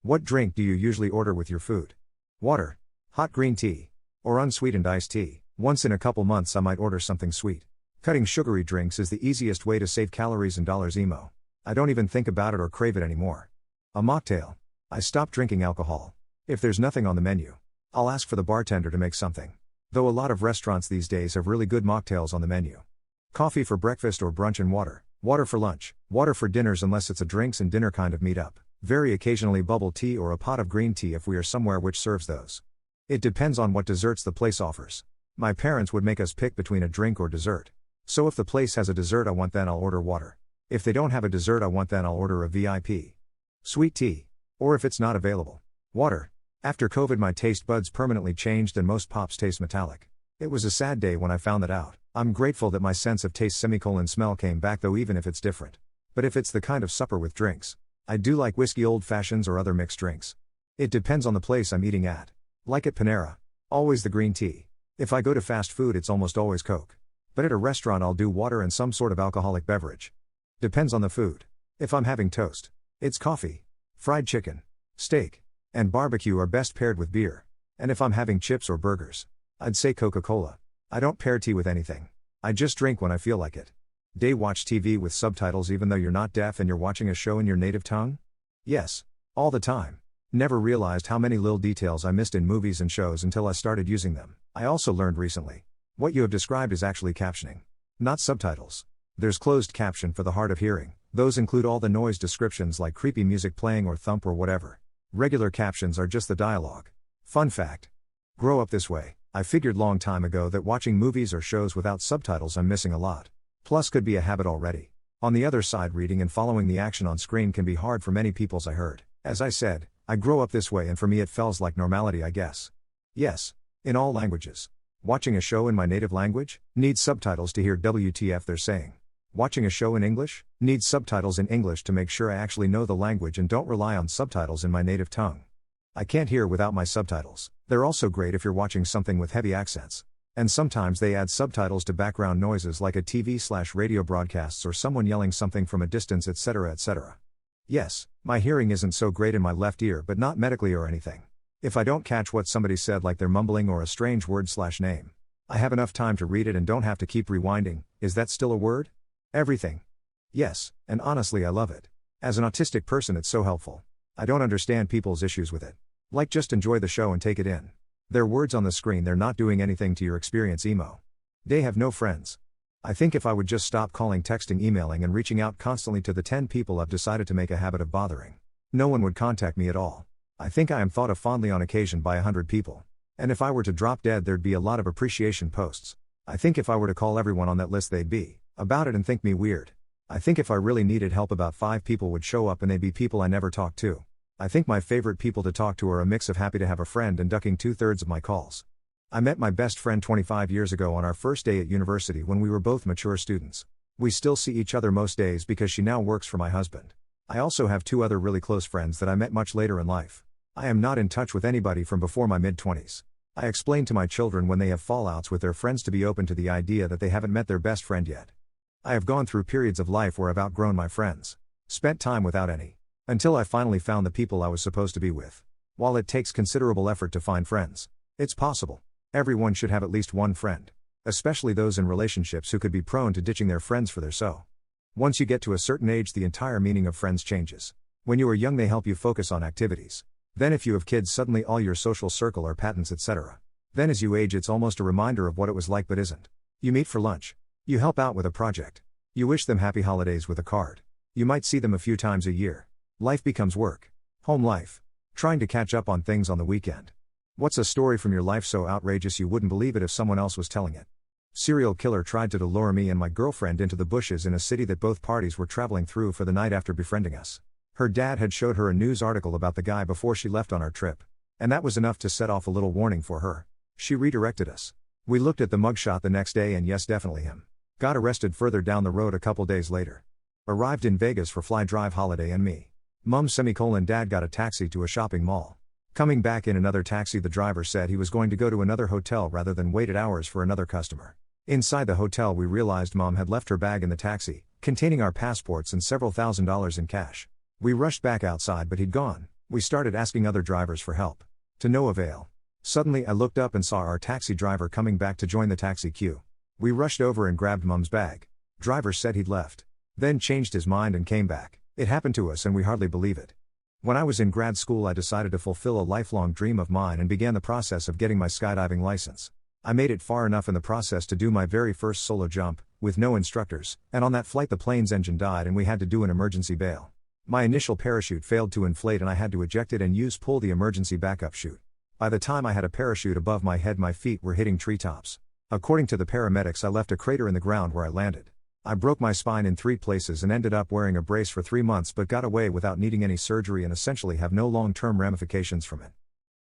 What drink do you usually order with your food? Water, hot green tea, or unsweetened iced tea? Once in a couple months I might order something sweet. Cutting sugary drinks is the easiest way to save calories and dollars emo. I don't even think about it or crave it anymore. A mocktail. I stopped drinking alcohol. If there's nothing on the menu, I'll ask for the bartender to make something. Though a lot of restaurants these days have really good mocktails on the menu. Coffee for breakfast or brunch and water. Water for lunch. Water for dinners unless it's a drinks and dinner kind of meetup. Very occasionally bubble tea or a pot of green tea if we are somewhere which serves those. It depends on what desserts the place offers. My parents would make us pick between a drink or dessert. So if the place has a dessert I want, then I'll order water. If they don't have a dessert I want, then I'll order a VIP. Sweet tea. Or if it's not available, water. After COVID my taste buds permanently changed and most pops taste metallic. It was a sad day when I found that out. I'm grateful that my sense of taste smell came back though, even if it's different. But if it's the kind of supper with drinks, I do like whiskey old fashions or other mixed drinks. It depends on the place I'm eating at. Like at Panera, always the green tea. If I go to fast food it's almost always Coke. But at a restaurant I'll do water and some sort of alcoholic beverage. Depends on the food. If I'm having toast, it's coffee. Fried chicken, steak, and barbecue are best paired with beer. And if I'm having chips or burgers, I'd say Coca-Cola. I don't pair tea with anything. I just drink when I feel like it. Day watch TV with subtitles even though you're not deaf and you're watching a show in your native tongue? Yes. All the time. Never realized how many little details I missed in movies and shows until I started using them. I also learned recently. What you have described is actually captioning. Not subtitles. There's closed caption for the hard of hearing. Those include all the noise descriptions like creepy music playing or thump or whatever. Regular captions are just the dialogue. Fun fact. Grow up this way. I figured long time ago that watching movies or shows without subtitles I'm missing a lot. Plus could be a habit already. On the other side, reading and following the action on screen can be hard for many people's I heard. As I said, I grow up this way and for me it feels like normality I guess. Yes. In all languages. Watching a show in my native language? Needs subtitles to hear WTF they're saying. Watching a show in English? Needs subtitles in English to make sure I actually know the language and don't rely on subtitles in my native tongue. I can't hear without my subtitles. They're also great if you're watching something with heavy accents. And sometimes they add subtitles to background noises like a TV/radio broadcasts or someone yelling something from a distance, etc., etc. Yes, my hearing isn't so great in my left ear, but not medically or anything. If I don't catch what somebody said, like they're mumbling or a strange word/name, I have enough time to read it and don't have to keep rewinding. Is that still a word? Everything. Yes, and honestly I love it. As an autistic person it's so helpful. I don't understand people's issues with it. Like, just enjoy the show and take it in. They're words on the screen, they're not doing anything to your experience emo. They have no friends. I think if I would just stop calling, texting, emailing and reaching out constantly to the 10 people I've decided to make a habit of bothering, no one would contact me at all. I think I am thought of fondly on occasion by 100 people. And if I were to drop dead there'd be a lot of appreciation posts. I think if I were to call everyone on that list they'd be about it and think me weird. I think if I really needed help about 5 people would show up and they'd be people I never talked to. I think my favorite people to talk to are a mix of happy to have a friend and ducking 2/3 of my calls. I met my best friend 25 years ago on our first day at university when we were both mature students. We still see each other most days because she now works for my husband. I also have 2 other really close friends that I met much later in life. I am not in touch with anybody from before my mid-20s. I explain to my children when they have fallouts with their friends to be open to the idea that they haven't met their best friend yet. I have gone through periods of life where I've outgrown my friends. Spent time without any. Until I finally found the people I was supposed to be with. While it takes considerable effort to find friends, it's possible. Everyone should have at least one friend. Especially those in relationships who could be prone to ditching their friends for their so. Once you get to a certain age the entire meaning of friends changes. When you are young they help you focus on activities. Then if you have kids suddenly all your social circle are patents, etc. Then as you age it's almost a reminder of what it was like but isn't. You meet for lunch. You help out with a project. You wish them happy holidays with a card. You might see them a few times a year. Life becomes work. Home life. Trying to catch up on things on the weekend. What's a story from your life so outrageous you wouldn't believe it if someone else was telling it? Serial killer tried to lure me and my girlfriend into the bushes in a city that both parties were traveling through for the night after befriending us. Her dad had showed her a news article about the guy before she left on our trip. And that was enough to set off a little warning for her. She redirected us. We looked at the mugshot the next day and yes, definitely him. Got arrested further down the road a couple days later. Arrived in Vegas for fly drive holiday and me. Dad got a taxi to a shopping mall. Coming back in another taxi the driver said he was going to go to another hotel rather than wait hours for another customer. Inside the hotel we realized Mom had left her bag in the taxi, containing our passports and several $1,000s in cash. We rushed back outside but he'd gone. We started asking other drivers for help. To no avail. Suddenly I looked up and saw our taxi driver coming back to join the taxi queue. We rushed over and grabbed Mum's bag. Driver said he'd left. Then changed his mind and came back. It happened to us and we hardly believe it. When I was in grad school I decided to fulfill a lifelong dream of mine and began the process of getting my skydiving license. I made it far enough in the process to do my very first solo jump, with no instructors, and on that flight the plane's engine died and we had to do an emergency bail. My initial parachute failed to inflate and I had to eject it and pull the emergency backup chute. By the time I had a parachute above my head my feet were hitting treetops. According to the paramedics I left a crater in the ground where I landed. I broke my spine in 3 places and ended up wearing a brace for 3 months but got away without needing any surgery and essentially have no long-term ramifications from it.